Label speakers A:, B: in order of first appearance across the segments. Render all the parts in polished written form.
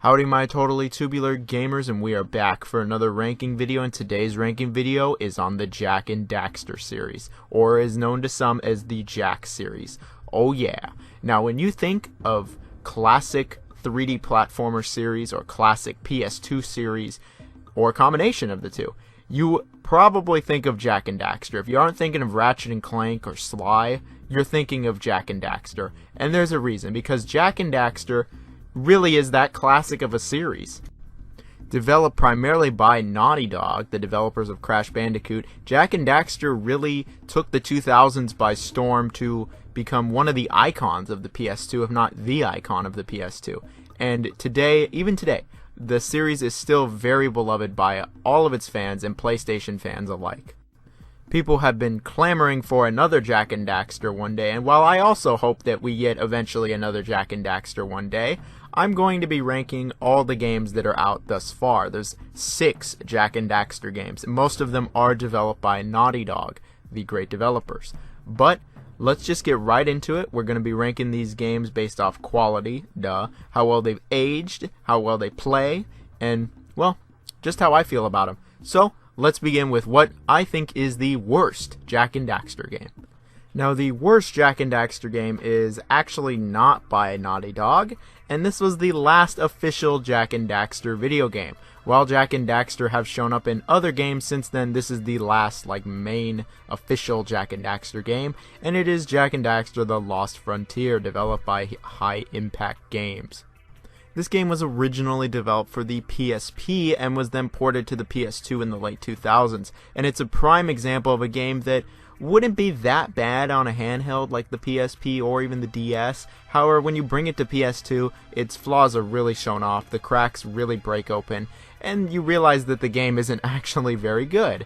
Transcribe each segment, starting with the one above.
A: Howdy my totally tubular gamers, and we are back for another ranking video, and today's ranking video is on the Jak and Daxter series, or is known to some as the Jak series. Oh yeah. Now when you think of classic 3D platformer series or classic PS2 series, or a combination of the two, you probably think of Jak and Daxter. If you aren't thinking of Ratchet and Clank or Sly, you're thinking of Jak and Daxter. And there's a reason, because Jak and Daxter really is that classic of a series. Developed primarily by Naughty Dog, the developers of Crash Bandicoot, Jak and Daxter really took the 2000s by storm to become one of the icons of the PS2, if not the icon of the PS2. And today, even today, the series is still very beloved by all of its fans and PlayStation fans alike. People have been clamoring for another Jak and Daxter one day, and while I also hope that we get eventually another Jak and Daxter one day, I'm going to be ranking all the games that are out thus far. There's 6 Jak and Daxter games. Most of them are developed by Naughty Dog, the great developers. But let's just get right into it. We're going to be ranking these games based off quality, how well they've aged, how well they play, and, well, just how I feel about them. So, let's begin with what I think is the worst Jak and Daxter game. Now, the worst Jak and Daxter game is actually not by Naughty Dog, and this was the last official Jak and Daxter video game. While Jak and Daxter have shown up in other games since then, this is the last, main official Jak and Daxter game, and it is Jak and Daxter: The Lost Frontier, developed by High Impact Games. This game was originally developed for the PSP and was then ported to the PS2 in the late 2000s, and it's a prime example of a game that wouldn't be that bad on a handheld like the PSP or even the DS. However, when you bring it to PS2, its flaws are really shown off, the cracks really break open, and you realize that the game isn't actually very good.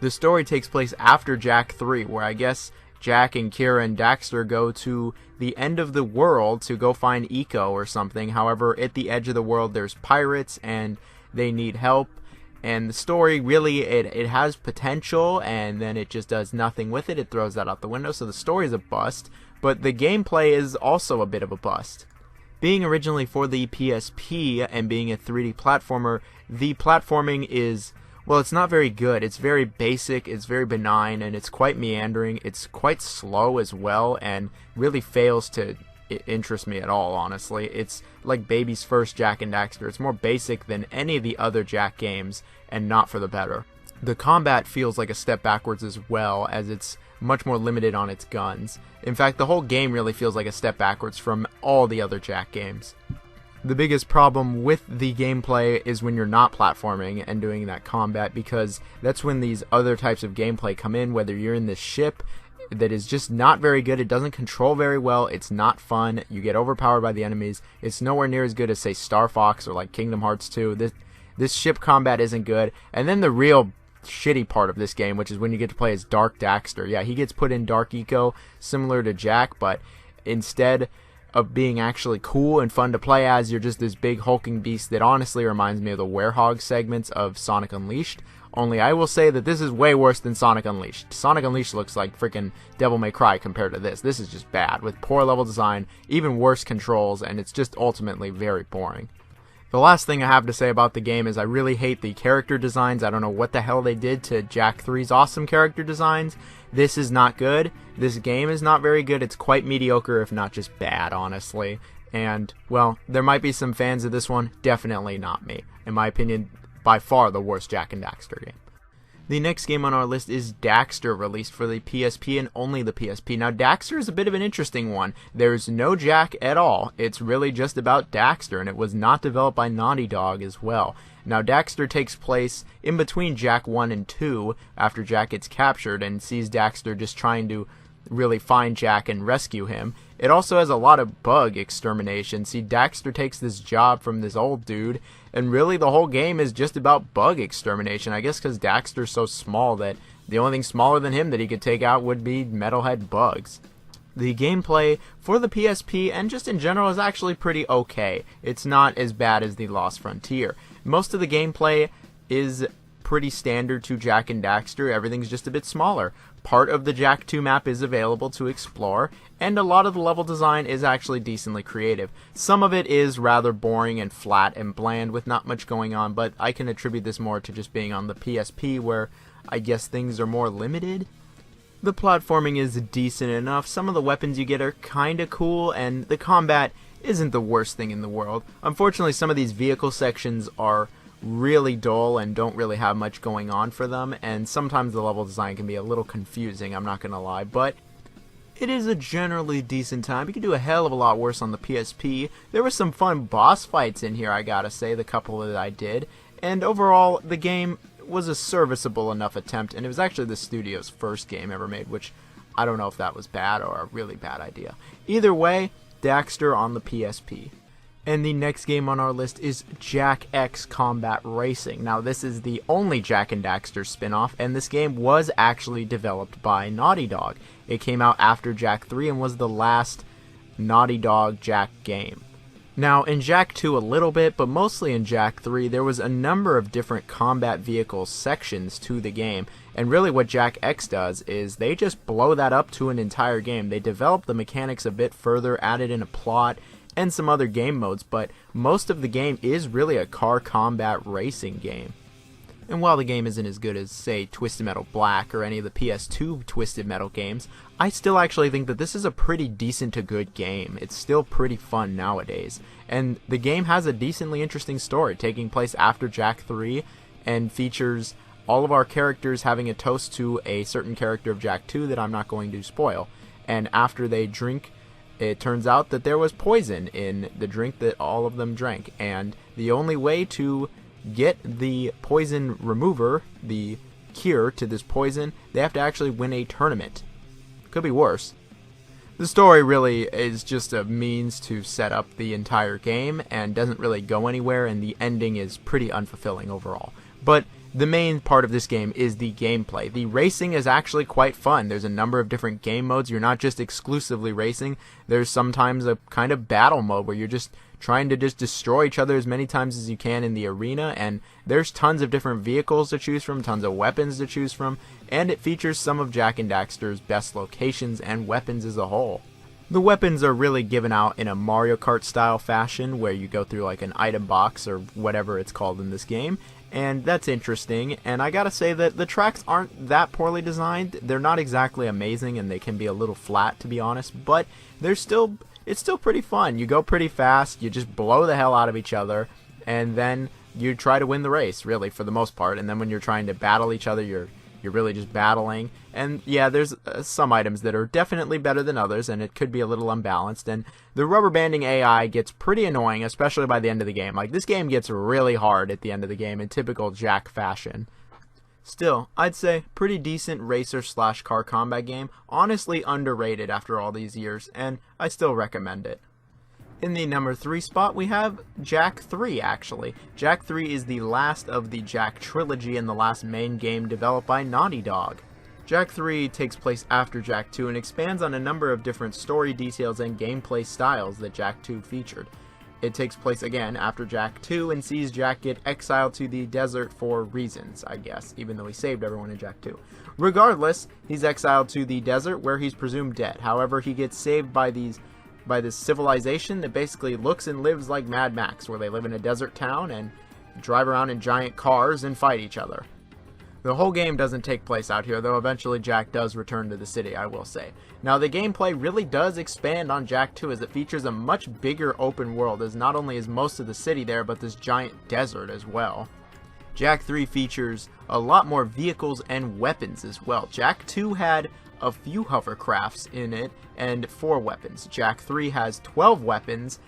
A: The story takes place after Jak 3, where I guess Jak and Kira and Daxter go to the end of the world to go find Eco or something. However, at the edge of the world there's pirates and they need help. And the story really, it has potential, and then it just does nothing with it. It throws that out the window, so the story is a bust. But the gameplay is also a bit of a bust. Being originally for the PSP and being a 3D platformer, the platforming is, well, it's not very good. It's very basic, it's very benign, and it's quite meandering. It's quite slow as well, and really fails to interest me at all, honestly. It's like baby's first Jak and Daxter. It's more basic than any of the other Jak games, and not for the better. The combat feels like a step backwards as well, as it's much more limited on its guns. In fact, the whole game really feels like a step backwards from all the other Jak games. The biggest problem with the gameplay is when you're not platforming and doing that combat, because that's when these other types of gameplay come in, whether you're in this ship that is just not very good, it doesn't control very well, it's not fun, you get overpowered by the enemies, it's nowhere near as good as, say, Star Fox or Kingdom Hearts 2. This ship combat isn't good. And then the real shitty part of this game, which is when you get to play as Dark Daxter. Yeah, he gets put in Dark Eco, similar to Jak, but instead of being actually cool and fun to play as, you're just this big hulking beast that honestly reminds me of the Werehog segments of Sonic Unleashed. Only I will say that this is way worse than Sonic Unleashed. Sonic Unleashed looks like freaking Devil May Cry compared to this. This is just bad, with poor level design, even worse controls, and it's just ultimately very boring. The last thing I have to say about the game is I really hate the character designs. I don't know what the hell they did to Jak 3's awesome character designs. This is not good. This game is not very good. It's quite mediocre, if not just bad, honestly. And, well, there might be some fans of this one. Definitely not me. In my opinion, by far the worst Jak and Daxter game. The next game on our list is Daxter, released for the PSP and only the PSP. Now, Daxter is a bit of an interesting one. There's no Jak at all. It's really just about Daxter, and it was not developed by Naughty Dog as well. Now, Daxter takes place in between Jak 1 and 2, after Jak gets captured, and sees Daxter just trying to really find Jak and rescue him. It also has a lot of bug extermination. See, Daxter takes this job from this old dude, and really the whole game is just about bug extermination. I guess because Daxter's so small that the only thing smaller than him that he could take out would be metalhead bugs. The gameplay for the PSP and just in general is actually pretty okay. It's not as bad as The Lost Frontier. Most of the gameplay is pretty standard to Jak and Daxter. Everything's just a bit smaller. Part of the Jak 2 map is available to explore, and a lot of the level design is actually decently creative. Some of it is rather boring and flat and bland with not much going on, but I can attribute this more to just being on the PSP, where I guess things are more limited. The platforming is decent enough. Some of the weapons you get are kinda cool, and the combat isn't the worst thing in the world. Unfortunately, some of these vehicle sections are really dull and don't really have much going on for them, and sometimes the level design can be a little confusing, I'm not gonna lie, but it is a generally decent time. You can do a hell of a lot worse on the PSP. There were some fun boss fights in here, I gotta say, the couple that I did, and overall the game was a serviceable enough attempt, and it was actually the studio's first game ever made, which I don't know if that was bad or a really bad idea. Either way, Daxter on the PSP. And the next game on our list is Jak X Combat Racing. Now, this is the only Jak and Daxter spin-off, and this game was actually developed by Naughty Dog. It came out after Jak 3 and was the last Naughty Dog Jak game. Now, in Jak 2 a little bit, but mostly in Jak 3, there was a number of different combat vehicle sections to the game, and really what Jak X does is they just blow that up to an entire game. They develop the mechanics a bit further, added in a plot, and some other game modes, but most of the game is really a car combat racing game. And while the game isn't as good as, say, Twisted Metal Black or any of the PS2 Twisted Metal games, I still actually think that this is a pretty decent to good game. It's still pretty fun nowadays. And the game has a decently interesting story taking place after Jak 3 and features all of our characters having a toast to a certain character of Jak 2 that I'm not going to spoil. And after they drink, it turns out that there was poison in the drink that all of them drank. And the only way to get the poison remover, the cure to this poison, they have to actually win a tournament. Could be worse. The story really is just a means to set up the entire game and doesn't really go anywhere, and the ending is pretty unfulfilling overall. But the main part of this game is the gameplay. The racing is actually quite fun. There's a number of different game modes. You're not just exclusively racing. There's sometimes a kind of battle mode where you're just trying to just destroy each other as many times as you can in the arena, and there's tons of different vehicles to choose from, tons of weapons to choose from, and it features some of Jak and Daxter's best locations and weapons as a whole. The weapons are really given out in a Mario Kart style fashion where you go through like an item box or whatever it's called in this game, and that's interesting. And I gotta say that the tracks aren't that poorly designed. They're not exactly amazing, and they can be a little flat, to be honest, but it's still pretty fun. You go pretty fast, you just blow the hell out of each other, and then you try to win the race, really, for the most part. And then when you're trying to battle each other, you're really just battling. And yeah, there's some items that are definitely better than others, and it could be a little unbalanced. And the rubber banding AI gets pretty annoying, especially by the end of the game. Like, this game gets really hard at the end of the game in typical Jak fashion. Still, I'd say pretty decent racer/car combat game. Honestly underrated after all these years, and I still recommend it. In the number 3 spot, we have Jak 3, actually. Jak 3 is the last of the Jak trilogy and the last main game developed by Naughty Dog. Jak 3 takes place after Jak 2 and expands on a number of different story details and gameplay styles that Jak 2 featured. It takes place again after Jak 2 and sees Jak get exiled to the desert for reasons, I guess, even though he saved everyone in Jak 2. Regardless, he's exiled to the desert where he's presumed dead. However, he gets saved by this civilization that basically looks and lives like Mad Max, where they live in a desert town and drive around in giant cars and fight each other. The whole game doesn't take place out here, though eventually Jak does return to the city, I will say. Now, the gameplay really does expand on Jak 2 as it features a much bigger open world, as not only is most of the city there, but this giant desert as well. Jak 3 features a lot more vehicles and weapons as well. Jak 2 had a few hovercrafts in it and 4 weapons. Jak 3 has 12 weapons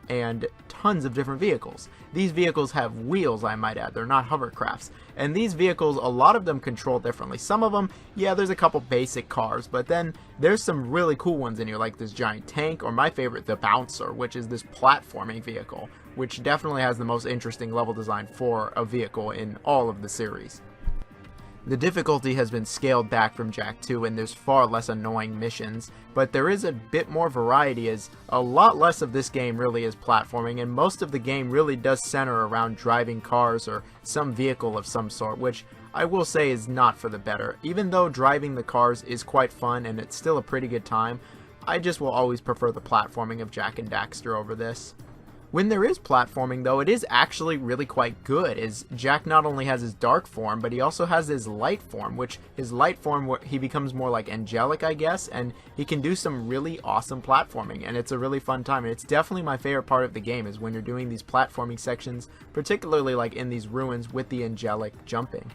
A: and tons of different vehicles. These vehicles have wheels, I might add. They're not hovercrafts. And these vehicles, a lot of them control differently. Some of them, yeah, there's a couple basic cars, but then there's some really cool ones in here, like this giant tank, or my favorite, the Bouncer, which is this platforming vehicle, which definitely has the most interesting level design for a vehicle in all of the series. The difficulty has been scaled back from Jak 2 and there's far less annoying missions, but there is a bit more variety as a lot less of this game really is platforming and most of the game really does center around driving cars or some vehicle of some sort, which I will say is not for the better. Even though driving the cars is quite fun and it's still a pretty good time, I just will always prefer the platforming of Jak and Daxter over this. When there is platforming though, it is actually really quite good, as Jak not only has his dark form, but he also has his light form, which his light form, he becomes more like angelic, I guess, and he can do some really awesome platforming, and it's a really fun time, and it's definitely my favorite part of the game, is when you're doing these platforming sections, particularly like in these ruins with the angelic jumping.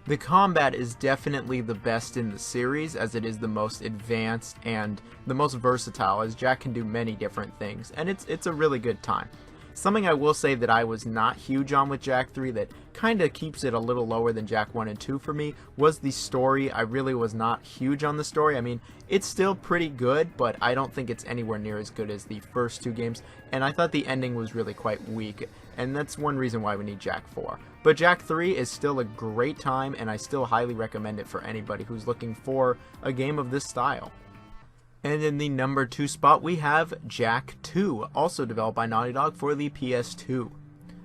A: The combat is definitely the best in the series, as it is the most advanced and the most versatile, as Jak can do many different things, and it's a really good time. Something I will say that I was not huge on with Jak 3 that kinda keeps it a little lower than Jak 1 and 2 for me was the story. I really was not huge on the story. I mean, it's still pretty good, but I don't think it's anywhere near as good as the first two games, and I thought the ending was really quite weak, and that's one reason why we need Jak 4. But Jak 3 is still a great time, and I still highly recommend it for anybody who's looking for a game of this style. And in the number 2 spot, we have Jak 2, also developed by Naughty Dog for the PS2.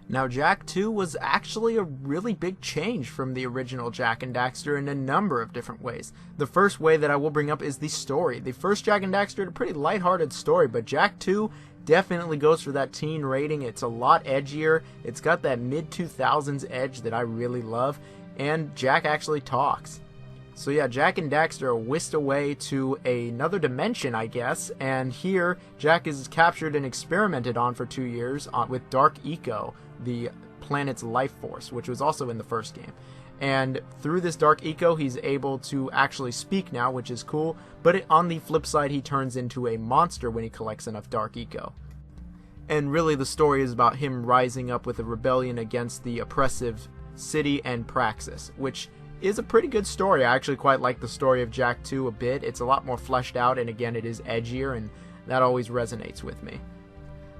A: Now, Jak 2 was actually a really big change from the original Jak and Daxter in a number of different ways. The first way that I will bring up is the story. The first Jak and Daxter had a pretty lighthearted story, but Jak 2 definitely goes for that teen rating. It's a lot edgier, it's got that mid-2000s edge that I really love, and Jak actually talks. So yeah, Jak and Daxter are whisked away to another dimension, I guess, and here Jak is captured and experimented on for 2 years with Dark Eco, the planet's life force, which was also in the first game. And through this Dark Eco, he's able to actually speak now, which is cool, but on the flip side, he turns into a monster when he collects enough Dark Eco. And really the story is about him rising up with a rebellion against the oppressive city and Praxis, which is a pretty good story. I actually quite like the story of Jak 2 a bit. It's a lot more fleshed out, and again, it is edgier, and that always resonates with me.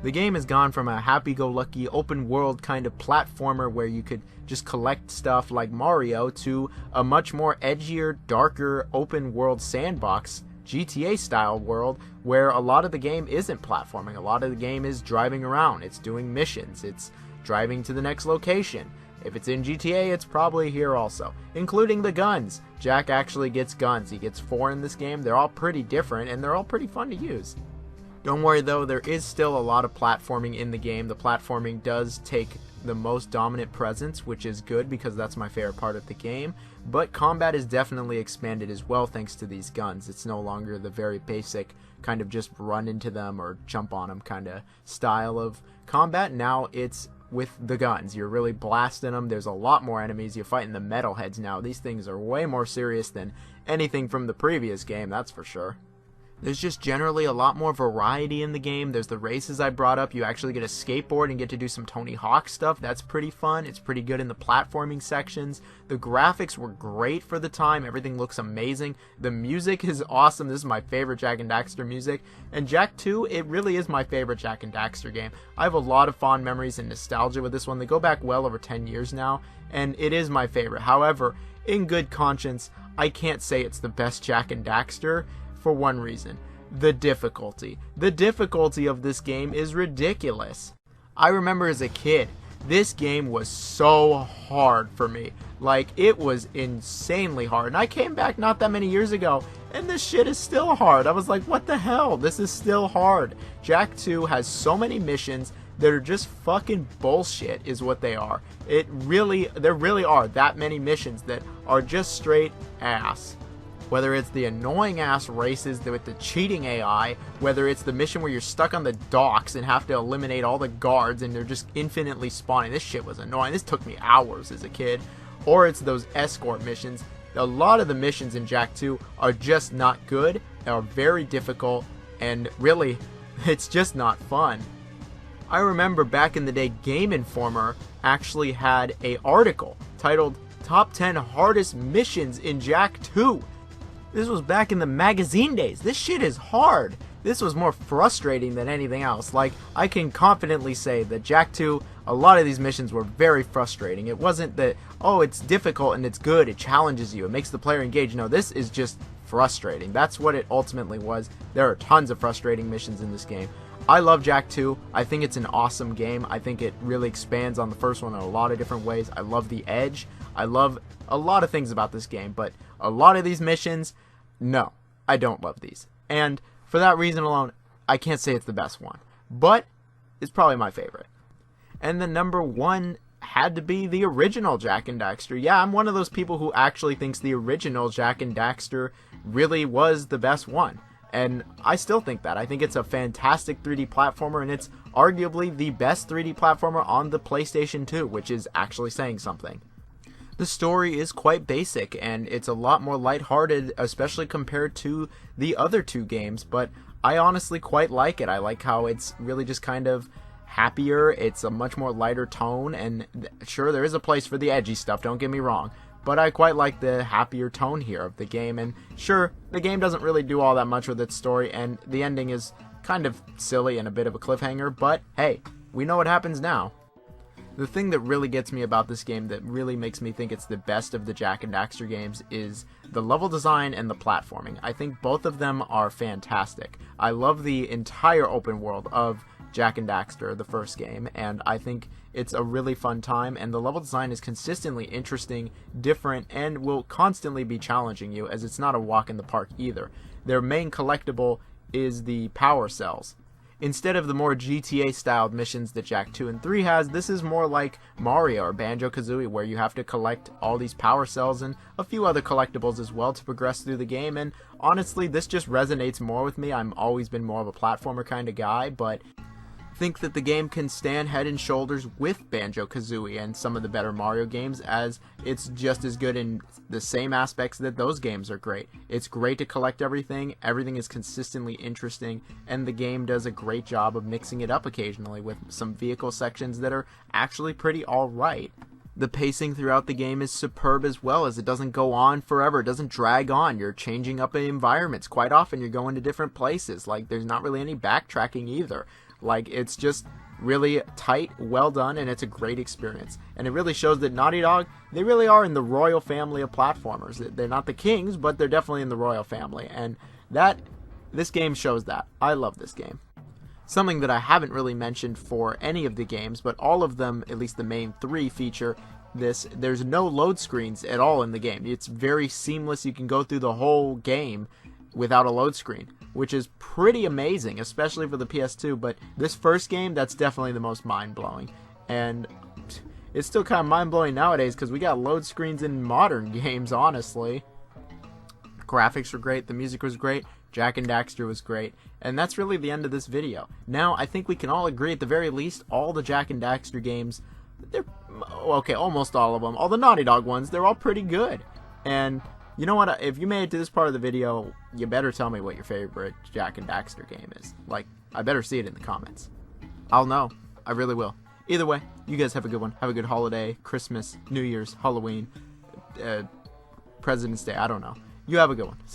A: The game has gone from a happy-go-lucky open world kind of platformer where you could just collect stuff like Mario to a much more edgier, darker, open world sandbox GTA style world where a lot of the game isn't platforming. A lot of the game is driving around, it's doing missions, it's driving to the next location. If it's in GTA, it's probably here also, including the guns. Jak actually gets guns. He gets 4 in this game. They're all pretty different, and they're all pretty fun to use. Don't worry though, there is still a lot of platforming in the game. The platforming does take the most dominant presence, which is good because that's my favorite part of the game. But combat is definitely expanded as well thanks to these guns. It's no longer the very basic kind of just run into them or jump on them kind of style of combat. Now it's with the guns. You're really blasting them. There's a lot more enemies. You're fighting the metalheads now. These things are way more serious than anything from the previous game, that's for sure. There's just generally a lot more variety in the game. There's the races I brought up. You actually get a skateboard and get to do some Tony Hawk stuff. That's pretty fun. It's pretty good in the platforming sections. The graphics were great for the time. Everything looks amazing. The music is awesome. This is my favorite Jak and Daxter music. And Jak 2, it really is my favorite Jak and Daxter game. I have a lot of fond memories and nostalgia with this one. They go back well over 10 years now, and it is my favorite. However, in good conscience, I can't say it's the best Jak and Daxter. For one reason, the difficulty. The difficulty of this game is ridiculous. I remember as a kid, this game was so hard for me. Like, it was insanely hard. And I came back not that many years ago, and this shit is still hard. I was like, what the hell? This is still hard. Jak 2 has so many missions that are just fucking bullshit is what they are. There really are that many missions that are just straight ass. Whether it's the annoying ass races with the cheating AI, whether it's the mission where you're stuck on the docks and have to eliminate all the guards and they're just infinitely spawning. This shit was annoying. This took me hours as a kid. Or it's those escort missions. A lot of the missions in Jak 2 are just not good, are very difficult, and really, it's just not fun. I remember back in the day, Game Informer actually had an article titled Top 10 Hardest Missions in Jak 2. This was back in the magazine days. This shit is hard. this was more frustrating than anything else. Like, I can confidently say that Jak 2, a lot of these missions were very frustrating. It wasn't that, oh, it's difficult and it's good, it challenges you, it makes the player engage. No, this is just frustrating. That's what it ultimately was. There are tons of frustrating missions in this game. I love Jak 2. I think it's an awesome game. I think it really expands on the first one in a lot of different ways. I love the edge. I love a lot of things about this game, but a lot of these missions, no, I don't love these. And for that reason alone, I can't say it's the best one, but it's probably my favorite. And the number one had to be the original Jak and Daxter. Yeah, I'm one of those people who actually thinks the original Jak and Daxter really was the best one. And I still think that. I think it's a fantastic 3D platformer, and it's arguably the best 3D platformer on the PlayStation 2, which is actually saying something. The story is quite basic, and it's a lot more lighthearted, especially compared to the other two games, but I honestly quite like it. I like how it's really just kind of happier, it's a much more lighter tone, and sure, there is a place for the edgy stuff, don't get me wrong, but I quite like the happier tone here of the game, and sure, the game doesn't really do all that much with its story, and the ending is kind of silly and a bit of a cliffhanger, but hey, we know what happens now. The thing that really gets me about this game, that really makes me think it's the best of the Jak and Daxter games, is the level design and the platforming. I think both of them are fantastic. I love the entire open world of Jak and Daxter, the first game, and I think it's a really fun time, and the level design is consistently interesting, different, and will constantly be challenging you, as it's not a walk in the park either. Their main collectible is the power cells. Instead of the more GTA-styled missions that Jak 2 and 3 has, this is more like Mario or Banjo-Kazooie, where you have to collect all these power cells and a few other collectibles as well to progress through the game, and honestly, this just resonates more with me. I've always been more of a platformer kind of guy, but think that the game can stand head and shoulders with Banjo-Kazooie and some of the better Mario games, as it's just as good in the same aspects that those games are great. It's great to collect everything is consistently interesting, and the game does a great job of mixing it up occasionally with some vehicle sections that are actually pretty alright. The pacing throughout the game is superb as well, as it doesn't go on forever, it doesn't drag on. You're changing up environments. Quite often you're going to different places. Like, there's not really any backtracking either. Like, it's just really tight, well done, and it's a great experience. And it really shows that Naughty Dog, they really are in the royal family of platformers. They're not the kings, but they're definitely in the royal family. And this game shows that. I love this game. Something that I haven't really mentioned for any of the games, but all of them, at least the main three, feature this. There's no load screens at all in the game. It's very seamless. You can go through the whole game without a load screen, which is pretty amazing, especially for the PS2, but this first game, that's definitely the most mind-blowing. And it's still kind of mind-blowing nowadays, because we got load screens in modern games, honestly. Graphics were great, the music was great, Jak and Daxter was great, and that's really the end of this video. Now, I think we can all agree, at the very least, all the Jak and Daxter games, they're, okay, almost all of them, all the Naughty Dog ones, they're all pretty good. And you know what, if you made it to this part of the video, you better tell me what your favorite Jak and Daxter game is. Like, I better see it in the comments. I'll know. I really will. Either way, you guys have a good one. Have a good holiday, Christmas, New Year's, Halloween, President's Day, I don't know. You have a good one. See